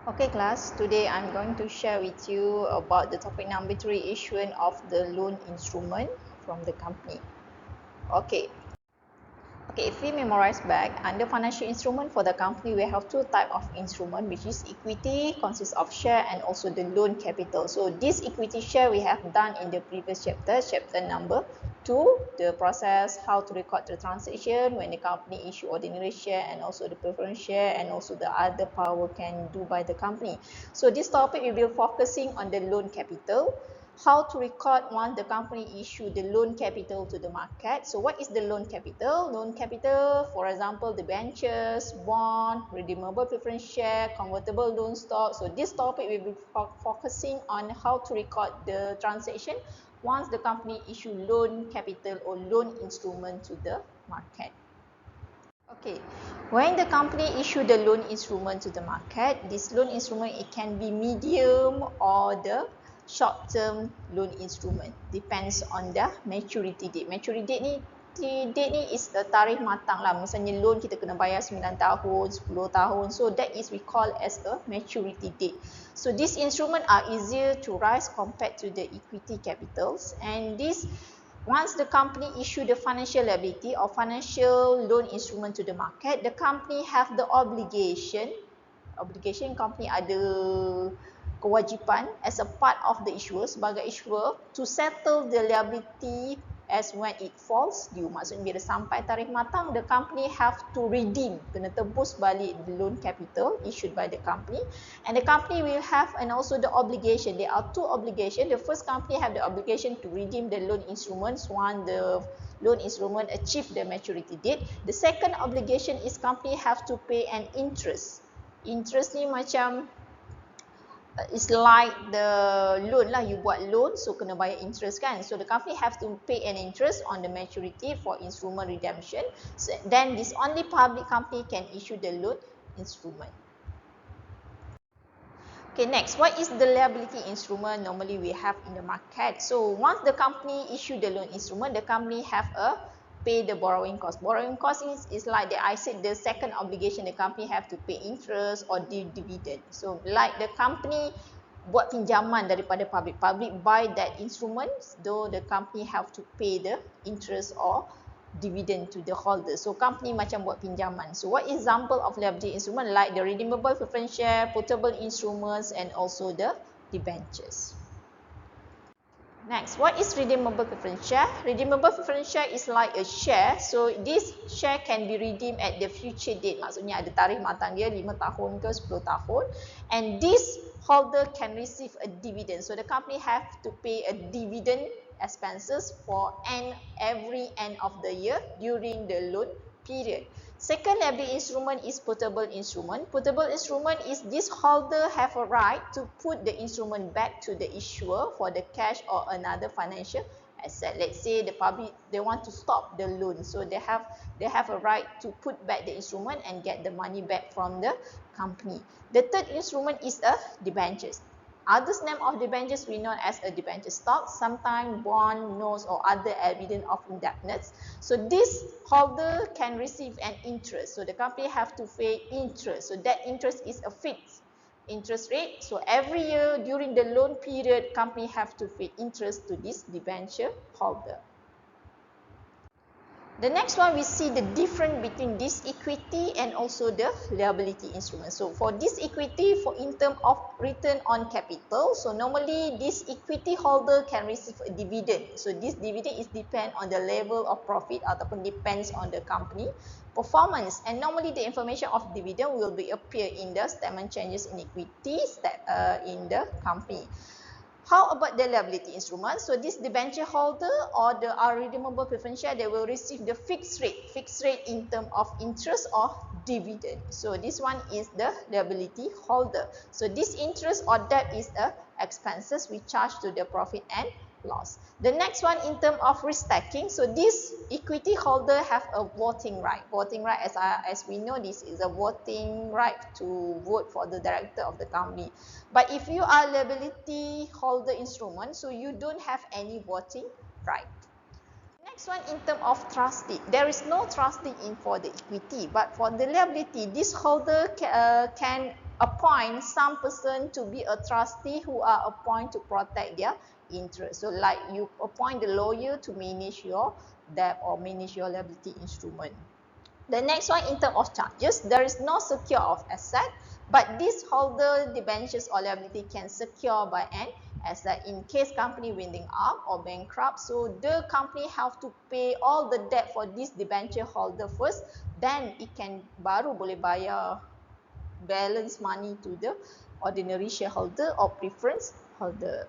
Okay class, today I'm going to share with you about the topic number 3, issuance of the loan instrument from the company. Okay. Okay, if we memorize back, under financial instrument for the company, we have two types of instrument, which is equity, consists of share, and also the loan capital. So this equity share we have done in the previous chapter, chapter number 2, the process, how to record the transaction when the company issue ordinary share and also the preference share and also the other power can do by the company. So this topic we will focusing on the loan capital. How to record once the company issue the loan capital to the market. So what is the loan capital? Loan capital, for example, debentures, bond, redeemable preference share, convertible loan stock. So this topic we will be focusing on how to record the transaction once the company issue loan capital or loan instrument to the market. Okay, when the company issue the loan instrument to the market, this loan instrument it can be medium or the short-term loan instrument. Depends on the maturity date. Maturity date ni is the tarikh matang lah. Misalnya loan kita kena bayar 9 tahun, 10 tahun. So that is we call as a maturity date. So these instruments are easier to rise compared to the equity capitals, and this once the company issue the financial liability or financial loan instrument to the market, the company have the obligation company ada kewajipan as a part of the issuer, sebagai issuer, to settle the liability as when it falls due. Maksudnya bila sampai tarikh matang, the company have to redeem, kena tebus balik the loan capital issued by the company, and the company will have and also the obligation. There are two obligations. The first, company have the obligation to redeem the loan instruments once the loan instrument achieve the maturity date. The second obligation is company have to pay an interest. Interest ni macam it's like the loan lah, you buat loan so kena bayar interest kan, so the company have to pay an interest on the maturity for instrument redemption. So then this only public company can issue the loan instrument. Okay, next, what is the liability instrument normally we have in the market? So once the company issue the loan instrument, the company have a pay the borrowing cost. Borrowing cost is like I said, the second obligation, the company have to pay interest or dividend. So like the company buat pinjaman daripada public buy that instrument, though the company have to pay the interest or dividend to the holder. So company macam buat pinjaman. So what example of liability instrument? Like the redeemable preference share, putable instruments, and also the debentures. Next, what is redeemable preference share? Redeemable preference share is like a share. So this share can be redeemed at the future date. Maksudnya ada tarikh matang dia 5 tahun ke 10 tahun. And this holder can receive a dividend. So the company have to pay a dividend expenses for every end of the year during the loan period. Second liability instrument is putable instrument. Putable instrument is this holder have a right to put the instrument back to the issuer for the cash or another financial asset. Let's say the public they want to stop the loan, so they have a right to put back the instrument and get the money back from the company. The third instrument is a debentures. Other name of debentures we know as a debenture stock, sometimes bond, notes, or other evidence of indebtedness. So this holder can receive an interest. So the company have to pay interest. So that interest is a fixed interest rate. So every year during the loan period, company have to pay interest to this debenture holder. The next one, we see the difference between this equity and also the liability instrument. So for this equity, for in terms of return on capital, so normally this equity holder can receive a dividend. So this dividend is depend on the level of profit ataupun depends on the company performance. And normally the information of dividend will be appear in the statement changes in equity in the company. How about the liability instrument? So this debenture holder or the redeemable preference share, they will receive the fixed rate in terms of interest or dividend. So this one is the liability holder. So this interest or debt is a expenses we charge to the profit and loss. The next one in terms of restacking. So this equity holder have a voting right. Voting right, as we know, this is a voting right to vote for the director of the company. But if you are liability holder instrument, so you don't have any voting right. Next one in terms of trustee. There is no trustee in for the equity, but for the liability, this holder can appoint some person to be a trustee who are appointed to protect their interest. So like you appoint the lawyer to manage your debt or manage your liability instrument. The next one, in terms of charges, there is no secure of asset, but this holder debentures or liability can secure by an asset in case company winding up or bankrupt. So the company have to pay all the debt for this debenture holder first, then it can baru boleh bayar balance money to the ordinary shareholder or preference holder.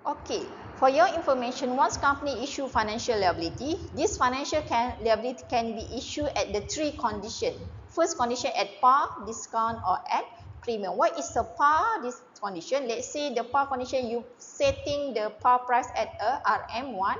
Okay, for your information, once company issue financial liability, this financial liability can be issued at the three conditions. First condition at par, discount or at premium. What is the par this condition? Let's say the par condition, you setting the par price at a RM 1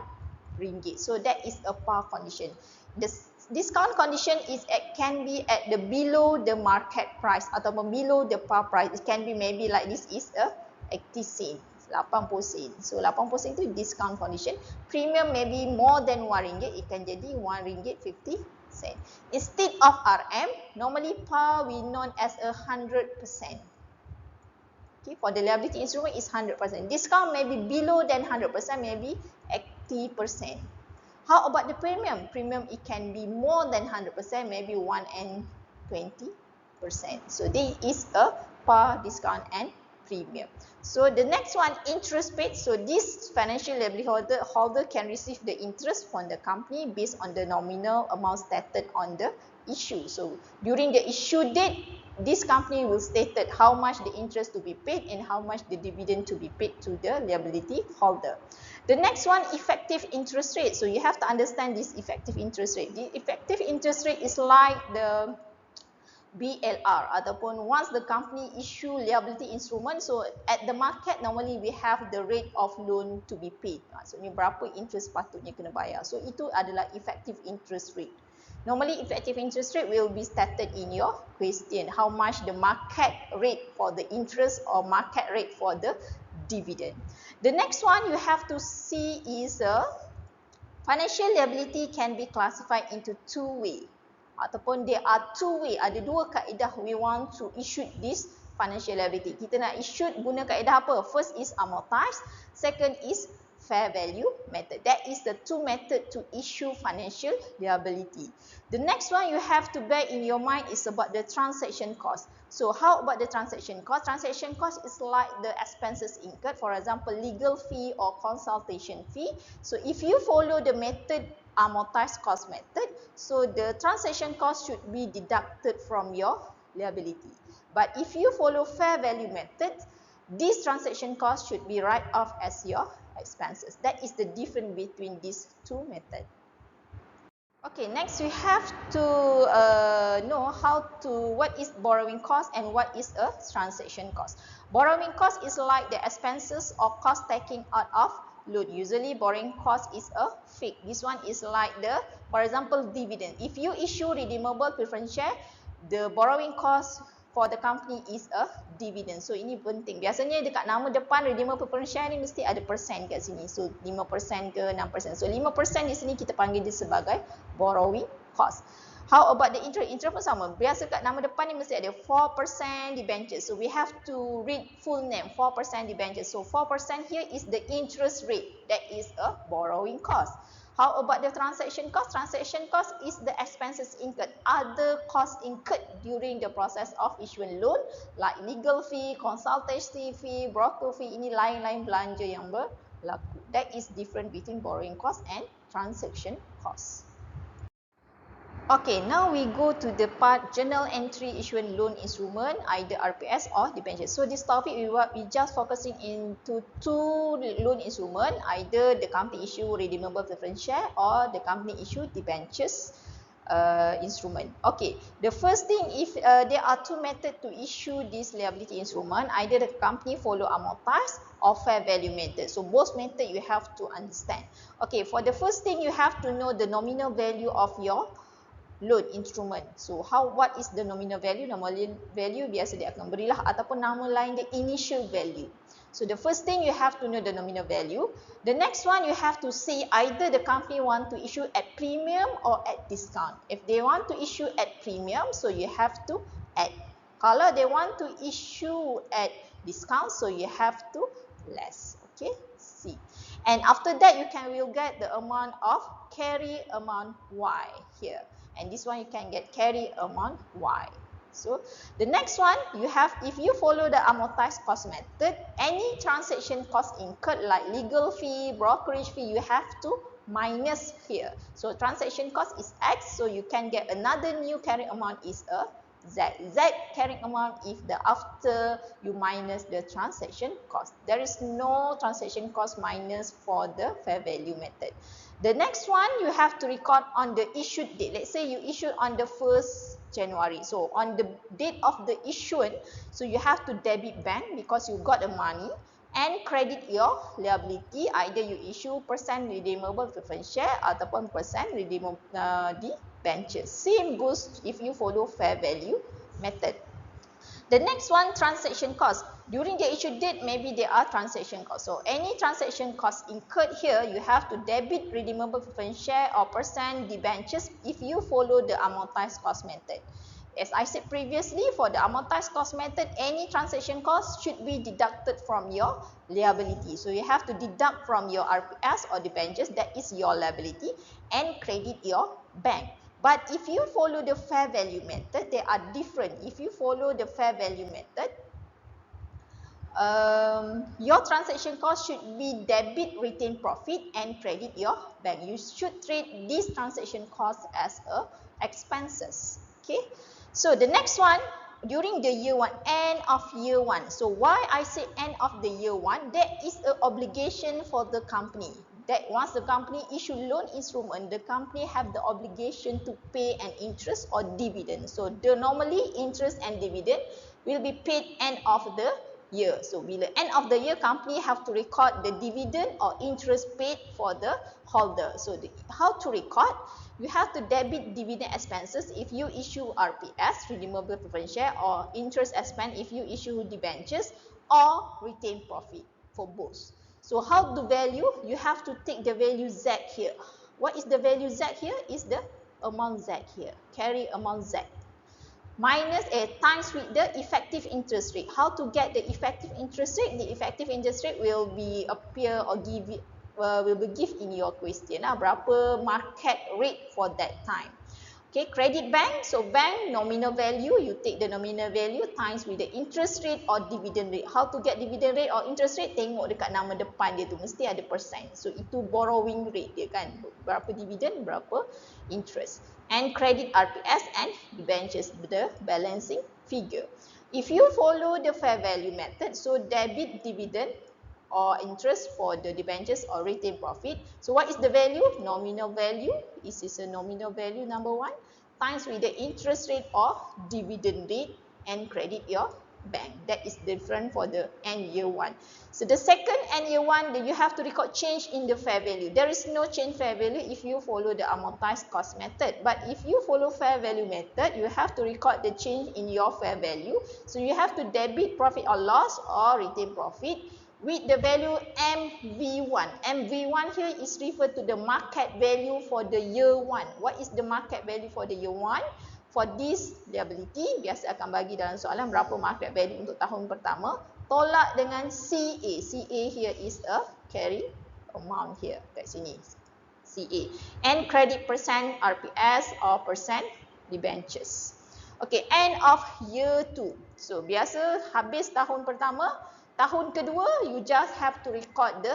ringgit. So that is a par condition. The discount condition is can be at the below the market price ataupun below the par price. It can be maybe like this is a 80 sen, 80 sen. So 80 sen itu discount condition. Premium maybe more than 1 ringgit, it can jadi 1 ringgit 50 sen. Instead of RM, normally par we known as 100%. Okay, for the liability instrument is 100%. Discount maybe below than 100%, maybe 80%. How about the premium? Premium, it can be more than 100%, maybe 1 and 20%. So this is a par, discount and premium. So the next one, interest paid. So this financial liability holder can receive the interest from the company based on the nominal amount stated on the issue. So during the issue date, this company will stated how much the interest to be paid and how much the dividend to be paid to the liability holder. The next one, effective interest rate. So you have to understand this effective interest rate. The effective interest rate is like the BLR ataupun once the company issue liability instrument, so at the market normally we have the rate of loan to be paid. Maksudnya berapa interest patutnya kena bayar. So itu adalah effective interest rate. Normally effective interest rate will be stated in your question. How much the market rate for the interest or market rate for the dividend. The next one you have to see is financial liability can be classified into two ways. Ataupun there are two ways. Ada dua kaedah we want to issue this financial liability. Kita nak issue guna kaedah apa? First is amortized, second is fair value method. That is the two method to issue financial liability. The next one you have to bear in your mind is about the transaction cost. So how about the transaction cost? Transaction cost is like the expenses incurred, for example, legal fee or consultation fee. So if you follow the method amortized cost method, so the transaction cost should be deducted from your liability. But if you follow fair value method, this transaction cost should be write off as your expenses. That is the difference between these two methods. Okay, next we have to know what is borrowing cost and what is a transaction cost. Borrowing cost is like the expenses or cost taking out of loan. Usually borrowing cost is a fixed. This one is like the, for example, dividend. If you issue redeemable preference share, the borrowing cost for the company is a dividend. So ini penting. Biasanya dekat nama depan redeemable preference share ni mesti ada persen kat sini. So 5% ke 6%. So 5% di sini kita panggil dia sebagai borrowing cost. How about the interest? Interest pun sama. Biasa kat nama depan ni mesti ada 4% debentures. So we have to read full name, 4% debentures. So 4% here is the interest rate. That is a borrowing cost. How about the transaction cost? Transaction cost is the expenses incurred, other costs incurred during the process of issuing loan, like legal fee, consultancy fee, broker fee. Ini lain-lain belanja yang berlaku. That is different between borrowing cost and transaction cost. Okay, now we go to the part journal entry issuing loan instrument, either RPS or debentures. So this topic we just focusing into two loan instrument, either the company issue redeemable preference share or the company issue debentures instrument. Okay, the first thing, if there are two methods to issue this liability instrument, either the company follow amortized or fair value method. So both method you have to understand. Okay, for the first thing you have to know the nominal value of your loan instrument. So what is the nominal value? Nominal value biasa dia akan berilah ataupun nama lain dia initial value. So the first thing you have to know the nominal value. The next one you have to see either the company want to issue at premium or at discount. If they want to issue at premium, so you have to add. Kalau they want to issue at discount, so you have to less. Okay, C. And after that, will get the amount of carry amount Y here. And this one you can get carry amount Y. So the next one, if you follow the amortized cost method, any transaction cost incurred like legal fee, brokerage fee, you have to minus here. So transaction cost is X, so you can get another new carry amount is a Z. Z carrying amount if after you minus the transaction cost. There is no transaction cost minus for the fair value method. The next one, you have to record on the issued date. Let's say you issued on the 1st January. So on the date of the issuance, so you have to debit bank because you got the money, and credit your liability. Either you issue percent redeemable preference share ataupun percent redeemable debentures. Same goes if you follow fair value method. The next one, transaction cost. During the issue date, maybe there are transaction costs. So any transaction cost incurred here, you have to debit redeemable preference share or percent debentures if you follow the amortized cost method. As I said previously, for the amortized cost method, any transaction cost should be deducted from your liability. So you have to deduct from your RPS or debentures, that is your liability, and credit your bank. But if you follow the fair value method, they are different. If you follow the fair value method, your transaction cost should be debit retained profit and credit your bank. You should treat this transaction cost as expenses. Okay. So the next one, during the year 1, end of year 1. So why I say end of the year 1? There is an obligation for the company. That once the company issue loan instrument, the company have the obligation to pay an interest or dividend. So normally interest and dividend will be paid end of the year. So bila end of the year, company have to record the dividend or interest paid for the holder. So how to record? You have to debit dividend expenses if you issue RPS, redeemable preference share, or interest expense if you issue debentures, or retain profit for both. So how to value? You have to take the value Z here. What is the value Z here? Is the amount Z here. Carry amount Z. Minus times with the effective interest rate. How to get the effective interest rate? The effective interest rate will be appear or will be given in your question. Berapa market rate for that time? Okay, credit bank. So bank nominal value, you take the nominal value times with the interest rate or dividend rate. How to get dividend rate or interest rate? Tengok dekat nama depan dia tu, mesti ada percent. So itu borrowing rate dia kan. Berapa dividend, berapa interest. And credit RPS and debentures, the balancing figure. If you follow the fair value method, so debit dividend or interest for the debentures or retained profit. So what is the value? Nominal value. This is a nominal value number 1 times with the interest rate or dividend rate and credit your bank. That is different for the end year 1. So the second end year 1, you have to record change in the fair value. There is no change fair value if you follow the amortized cost method. But if you follow fair value method, you have to record the change in your fair value. So you have to debit profit or loss or retain profit with the value MV1. MV1 here is referred to the market value for the year 1. What is the market value for the year 1? For this liability, biasa akan bagi dalam soalan berapa market value untuk tahun pertama. Tolak dengan CA. CA here is a carry amount here kat sini. CA. And credit percent RPS or percent debentures. Okay, end of year 2. So biasa habis tahun pertama, tahun kedua, you just have to record the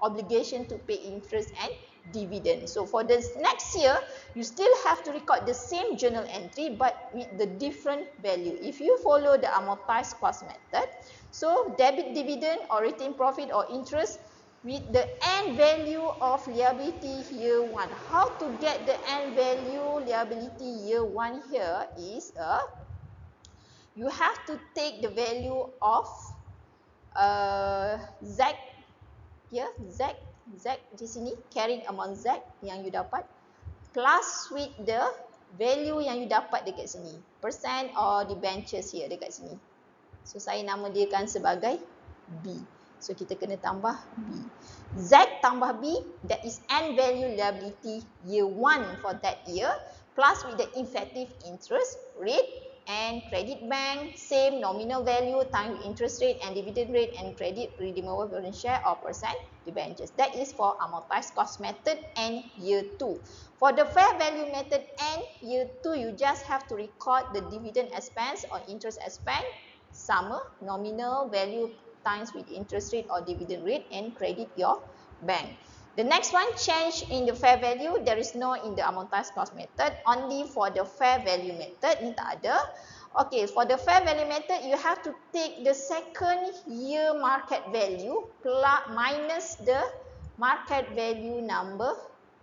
obligation to pay interest and dividend. So for the next year, you still have to record the same journal entry but with the different value. If you follow the amortized cost method, so debit dividend or retain profit or interest with the end value of liability year 1. How to get the end value liability year 1 here is you have to take the value of Z here, Z di sini, carrying amount Z yang you dapat plus with the value yang you dapat dekat sini, percent or debentures here dekat sini. So saya nama dia kan sebagai B. So kita kena tambah B. Z tambah B, that is end value liability year 1 for that year, plus with the effective interest rate And credit bank, same nominal value times interest rate and dividend rate, and credit redeemable preference share or percent debentures. That is for amortized cost method and year 2. For the fair value method and year 2, you just have to record the dividend expense or interest expense, sama, nominal value times with interest rate or dividend rate, and credit your bank. The next one, change in the fair value. There is no in the amortized cost method. Only for the fair value method, ni tak ada. Okay, for the fair value method, you have to take the second year market value plus minus the market value number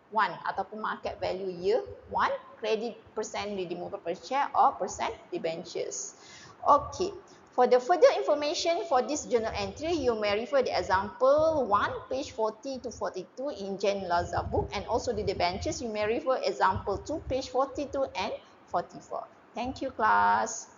1 ataupun market value year 1, credit percent redeemable per share or percent debentures. Okay. For the further information for this journal entry, you may refer the example 1, page 40 to 42 in Jen Laza book, and also the debentures, you may refer example 2, page 42 and 44. Thank you, class.